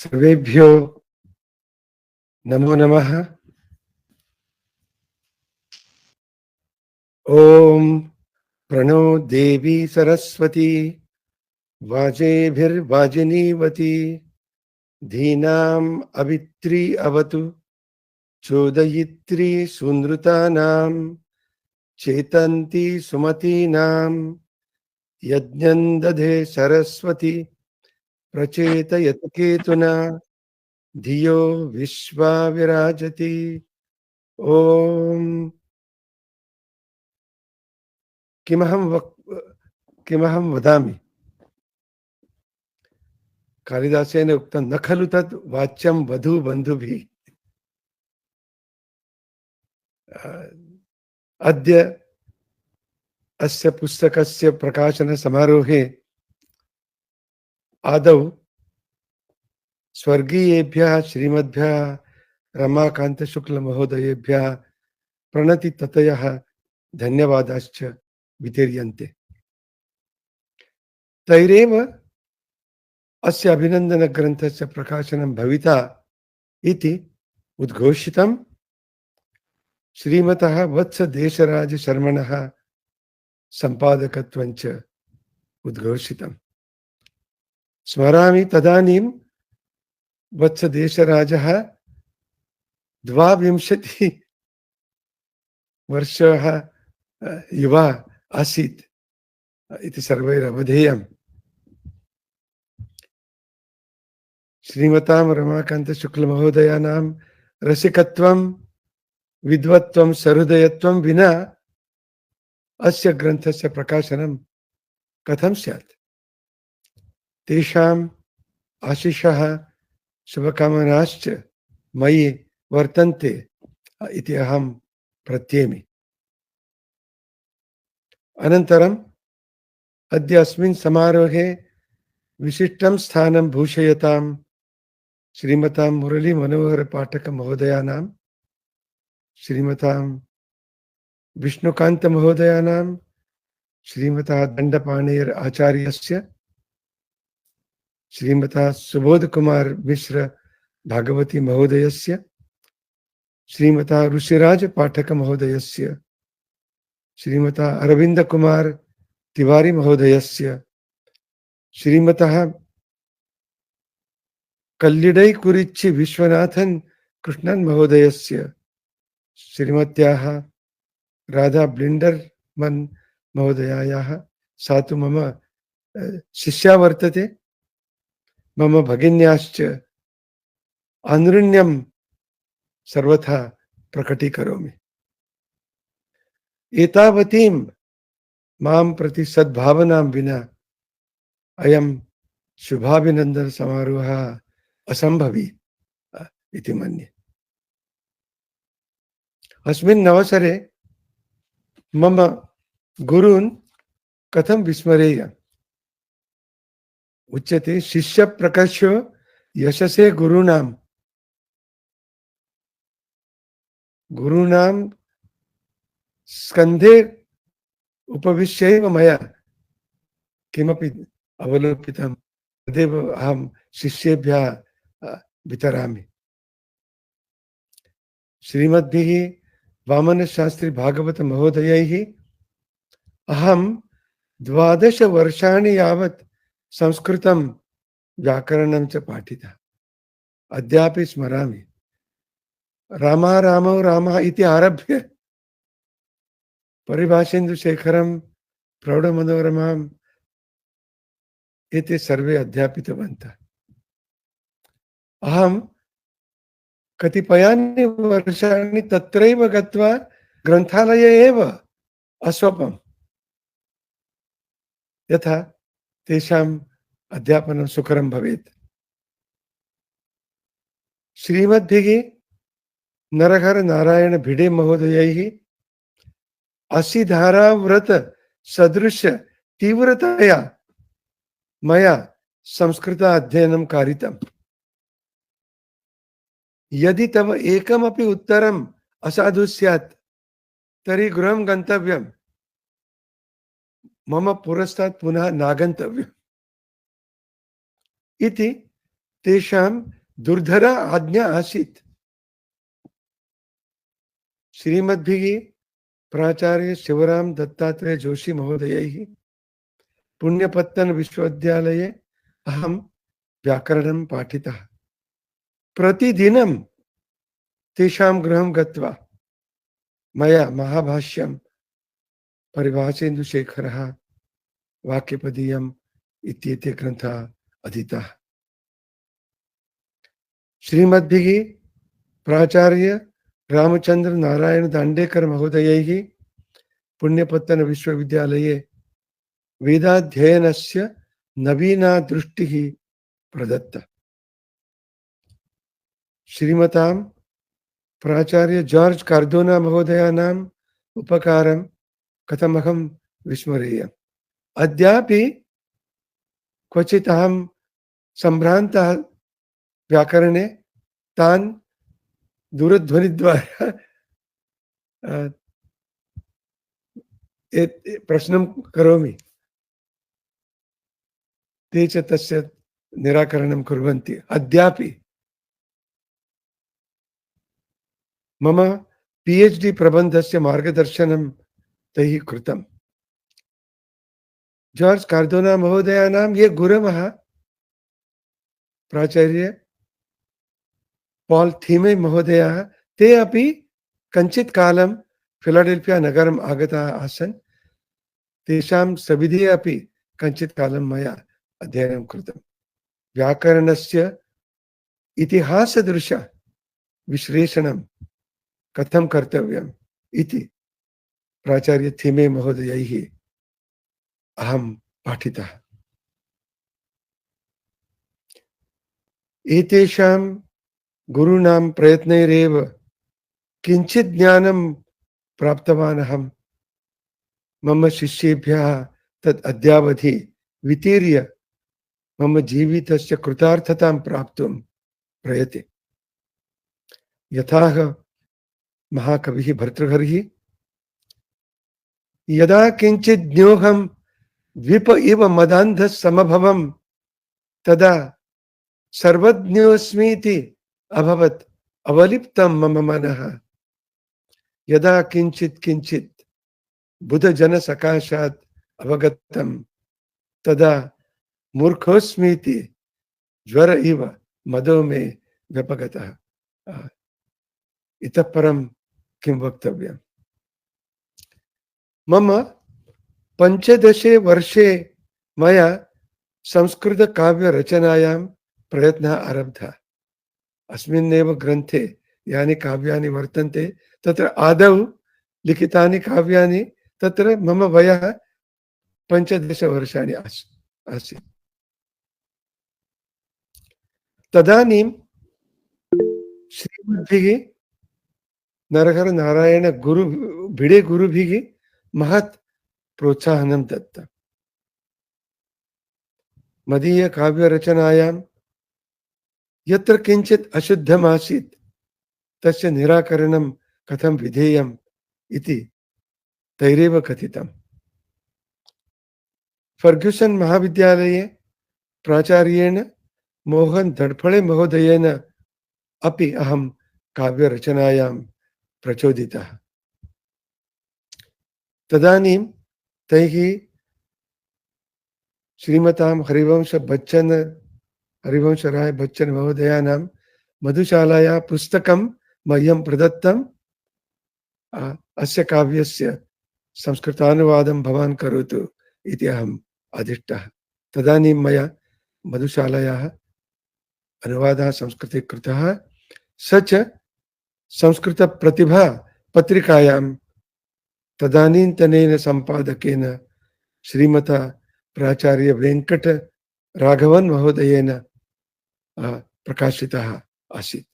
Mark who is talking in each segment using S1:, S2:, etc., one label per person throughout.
S1: सर्वेभ्यो नमो नमः। ओम प्रणो देवी सरस्वती वाजेभिर्वाजिनीवती धीनाम् अवित्री अवतु चोदयित्री सुनृतानां चेतन्ती सुमतीनां यज्ञं दधे सरस्वती प्रचेतयत केतुना धियो विश्वा विराजति। ओम किमहं वदामि। कालिदासेन उक्तं न खलु तत् वाच्यं वधू बन्धुभिः। अद्य अस्य पुस्तकस्य प्रकाशन समारोहे आदौ स्वर्गीयेभ्यः श्रीमद्भ्यः रमाकान्त शुक्ल महोदयेभ्यः प्रणतिततयः धन्यवादाश्च वितीर्यन्ते। तैरेव अस्य अभिनन्दनग्रन्थस्य प्रकाशनं भविता इति उद्घोषितं श्रीमतः वत्स देशराज शर्मणः सम्पादकत्वञ्च उद्घोषितम्। स्मरामि तदानीं वत्स देशराजः 22 वर्षः युवा आसीत् इति सर्वैरवधेयम्। श्रीमतां रमाकान्त शुक्ल महोदयानां रसिकत्वं विद्वत्त्वं सहृदयत्वं विना अस्य ग्रन्थस्य प्रकाशनं कथं स्यात्। तेषाम् आशीषः शुभकामनाश्च मयि वर्तन्ते इति अहं प्रत्येमि। अनन्तरम् अद्य अस्मिन् समारोहे विशिष्टं स्थानं भूषयतां श्रीमतां मुरली मनोहर पाठक महोदयानां, श्रीमतां विष्णुकान्त महोदयानां, श्रीमतः दण्डपाणेर आचार्यस्य, श्रीमतः सुबोध कुमार मिश्र भागवती महोदयस्य, श्रीमतः ऋषिराज पाठक महोदयस्य, श्रीमतः अरविंद कुमार तिवारी महोदयस्य, श्रीमतः कल्लिडै कुरिच्चि विश्वनाथन कृष्णन महोदयस्य, श्रीमत्याः राधा ब्लिंडरमन महोदयायाः सा तु मम शिष्या वर्तते। मम भगिन्याश्च आनृण्यं सर्वथा प्रकटीकरोमि। एतावतीं मां प्रति सद्भावनां विना अयं शुभाभिनन्दन समारोहः असम्भवी इति मन्ये। अस्मिन् अवसरे मम गुरून् कथं विस्मरेय। उच्यते शिष्य प्रकर्षो यशसे गुरूणां। गुरूणां स्कन्धे उपविश्यैव मया किमपि अवलोकितं तदेव अहं शिष्येभ्यः वितरामि। श्रीमद्भिः वामन शास्त्री भागवत महोदयैः अहं 12 वर्षाणि यावत् संस्कृतं व्याकरणं च पाठितः। अद्यापि स्मरामि। रामा रामौ रामः इति आरभ्य परिभाषेन्दुशेखरं प्रौढमनोरमाम् एते सर्वे अध्यापितवन्तः। अहं कतिपयानि वर्षाणि तत्रैव गत्वा ग्रन्थालये एव अस्वपम्, यथा तेषाम् अध्यापनं सुकरं भवेत्। श्रीमद्भिः नरहर नारायण भिडे महोदयैः असिधाराव्रत सदृश तीव्रतया मया संस्कृत अध्ययनं कारितम्। यदि तव एकमपि उत्तरम् असाधु स्यात् तर्हि गृहं गन्तव्यम्, मम पुरस्तात् पुनः नागन्तव्यम् इति तेषां दुर्धरा आज्ञा आसीत्। श्रीमद्भिः प्राचार्य शिवराम दत्तात्रेय जोशी महोदयैः पुण्यपत्तन विश्वविद्यालये अहं व्याकरणं पाठितः। प्रतिदिनं तेषां गृहं गत्वा मया महाभाष्यं, परिभाषेन्दुशेखरः, वाक्यपदीयम् इत्येते ग्रन्थाः अधीताः। श्रीमद्भिः प्राचार्य रामचंद्र नारायण दांडेकर महोदयैः पुण्यपत्तन विश्वविद्यालये वेदाध्ययनस्य नवीना दृष्टिः प्रदत्ता। श्रीमतां प्राचार्य जॉर्ज कार्दोना महोदयानाम् उपकारं कथमहं विस्मरेयम्। अद्यापि क्वचित् अहं सम्भ्रान्तः व्याकरणे तान् दूरध्वनिद्वारा प्रश्नं करोमि। ते च तस्य निराकरणं कुर्वन्ति। अद्यापि मम PhD प्रबन्धस्य मार्गदर्शनं तैः कृतम्। जॉर्ज कार्दोना महोदयानां ये गुरवः प्राचार्य पॉल थीमे महोदयाः, ते अपि कञ्चित् कालं फिलाडेल्फिया नगरम् आगताः आसन्। तेषां सविधे अपि कञ्चित् कालं मया अध्ययनं कृतम्। व्याकरणस्य इतिहासदृश विश्लेषणं कथं कर्तव्यम् इति प्राचार्य थीमे महोदयैः अहं पाठितः। एतेषां गुरूणां प्रयत्नैरेव किञ्चित् ज्ञानं प्राप्तवान् अहम्। मम शिष्येभ्यः तत् अद्यावधि वितीर्य मम जीवितस्य कृतार्थतां प्राप्तुं प्रयते। यथा महाकविः भर्तृहरिः यदा किञ्चित् ज्ञोऽहं द्विप इव मदान्धः समभवम् तदा सर्वज्ञोऽस्मीति अभवत् अवलिप्तं मम मनः। यदा किञ्चित् किञ्चित् बुधजन सकाशात् अवगतं तदा मूर्खोऽस्मीति ज्वर इव मदो मे व्यपगतः। इतः परं किं वक्तव्यम्। मम 15 वर्षे मया संस्कृतकाव्यरचनायां प्रयत्नः आरब्धः। अस्मिन्नेव ग्रन्थे यानि काव्यानि वर्तन्ते तत्र आदौ लिखितानि काव्यानि, तत्र मम वयः 15 वर्षाणि आसीत्। तदानीं श्रीमद्भिः नरहर नारायण गुरु भिडे गुरुभिः महत् प्रोत्साहनं दत्तम्। मदीय काव्यरचनायां यत्र किञ्चित् अशुद्धम् आसीत् तस्य निराकरणं कथं विधेयम् इति तैरेव कथितम्। फर्ग्यूसन् महाविद्यालये प्राचार्येण मोहन धडफळे महोदयेन अपि अहं काव्यरचनायां प्रचोदितः। तदानीं तैः श्रीमतां हरिवंशराय बच्चन महोदयानां मधुशालायाः पुस्तकं मह्यं प्रदत्तम्। अस्य काव्यस्य संस्कृतानुवादं भवान् करोतु इति अहम् आदिष्टः। तदानीं मया मधुशालायाः अनुवादः संस्कृते कृतः। स च संस्कृतप्रतिभा पत्रिकायां तदानीन्तनेन सम्पादकेन श्रीमता प्राचार्य वेंकट राघवन महोदयेन प्रकाशितः आसीत्।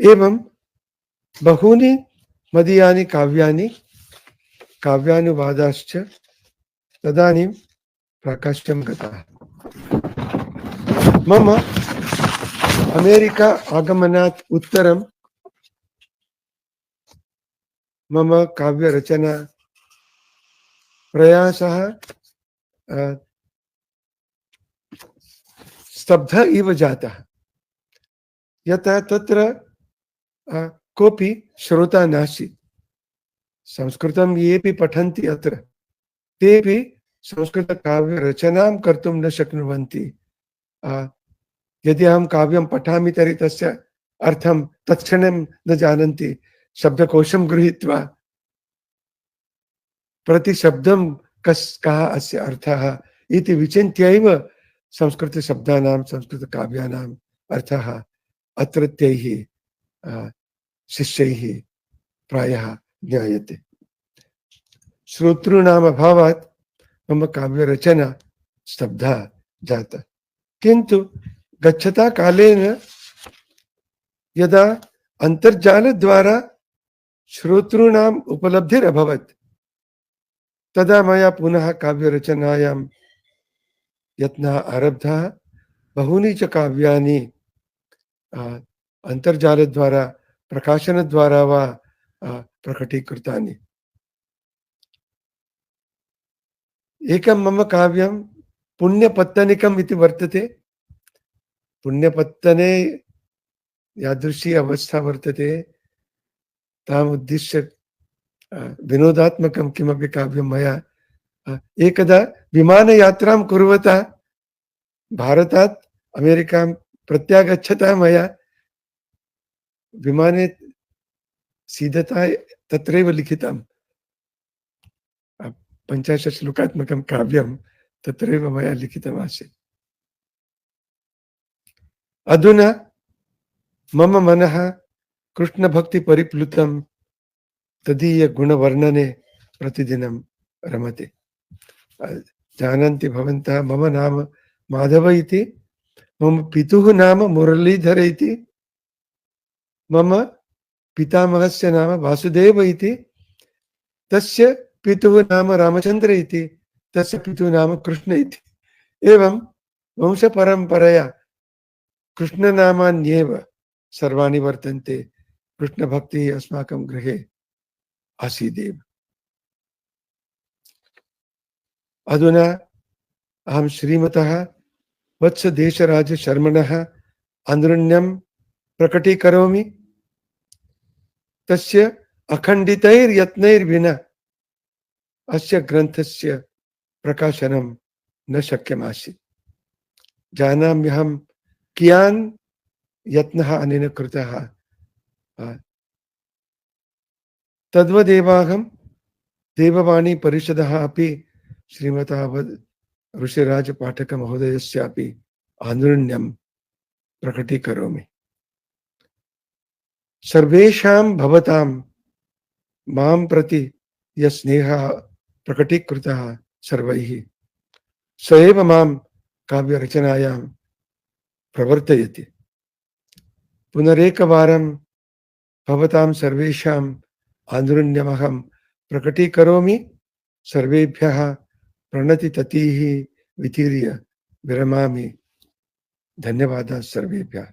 S1: एवं बहूनि मदीयानि काव्यानि काव्यानुवादाश्च तदानीं प्रकाश्यं गताः। मम अमेरिका आगमनात् उत्तरं मम काव्यरचना प्रयासः स्तब्ध इव जातः, यतः तत्र कोऽपि श्रोता नासीत्। संस्कृतं येऽपि पठन्ति अत्र, तेऽपि संस्कृतकाव्यरचनां कर्तुं न शक्नुवन्ति। यदि अहं काव्यं पठामि तर्हि तस्य अर्थं तत्क्षणं न जानन्ति। शब्दकोशं गृहीत्वा प्रतिशब्दं कः अस्य अर्थः इति विचिन्त्यैव संस्कृतशब्दानां संस्कृतकाव्यानाम् अर्थः अत्रत्यैः शिष्यैः प्रायः ज्ञायते। श्रोतॄणाम् अभावात् मम काव्यरचना स्तब्धा जाता। किन्तु गच्छता कालेन यदा अन्तर्जालद्वारा श्रोतॄणाम् उपलब्धिरभवत्, तदा मया पुनः काव्यरचनायां यत्नः आरब्धः। बहूनि च काव्यानि अन्तर्जालद्वारा प्रकाशनद्वारा वा प्रकटीकृतानि। एकं मम काव्यं पुण्यपत्तनिकम् इति वर्तते। पुण्यपत्तने यादृशी अवस्था वर्तते, ताम् उद्दिश्य विनोदात्मकं किमपि काव्यं मया एकदा विमानयात्रां कुर्वता भारतात् अमेरिकां प्रत्यागच्छता मया विमाने सीदता तत्रैव लिखितं 50 श्लोकात्मकं काव्यं तत्रैव मया लिखितमासीत्। अधुना मम मनः कृष्णभक्तिपरिप्लुतं तदीयगुणवर्णने प्रतिदिनं रमते। जानन्ति भवन्तः, मम नाम माधव इति, मम पितुः नाम मुरलीधर इति, मम पितामहस्य नाम वासुदेव इति, तस्य पितुः नाम रामचन्द्र इति, तस्य पितुः नाम कृष्ण इति। एवं वंशपरम्परया कृष्णनामान्येव सर्वाणि वर्तन्ते। कृष्णभक्तिः अस्माकं गृहे आसीदेव। अधुना अहं श्रीमतः वत्सदेशराजशर्मणः आन्दुरण्यं प्रकटीकरोमि। तस्य अखण्डितैर्यत्नैर्विना अस्य ग्रन्थस्य प्रकाशनं न शक्यमासीत्। जानाम्यहं कियान् यत्नः अनेन कृतः। तद्वदेवाहं देववाणी परिषदः अपि श्रीमतः ऋषिराजपाठकमहोदयस्यापि आन्दुरण्यं प्रकटीकरोमि। सर्वेषां भवतां मां प्रति यः स्नेहः प्रकटीकृतः सर्वैः, स एव मां काव्यरचनायां प्रवर्तयति। पुनरेकवारं भवतां सर्वेषाम् आन्दुरण्यमहं प्रकटीकरोमि। सर्वेभ्यः प्रणतिततीः वितीर्य विरमामि। धन्यवादः सर्वेभ्यः।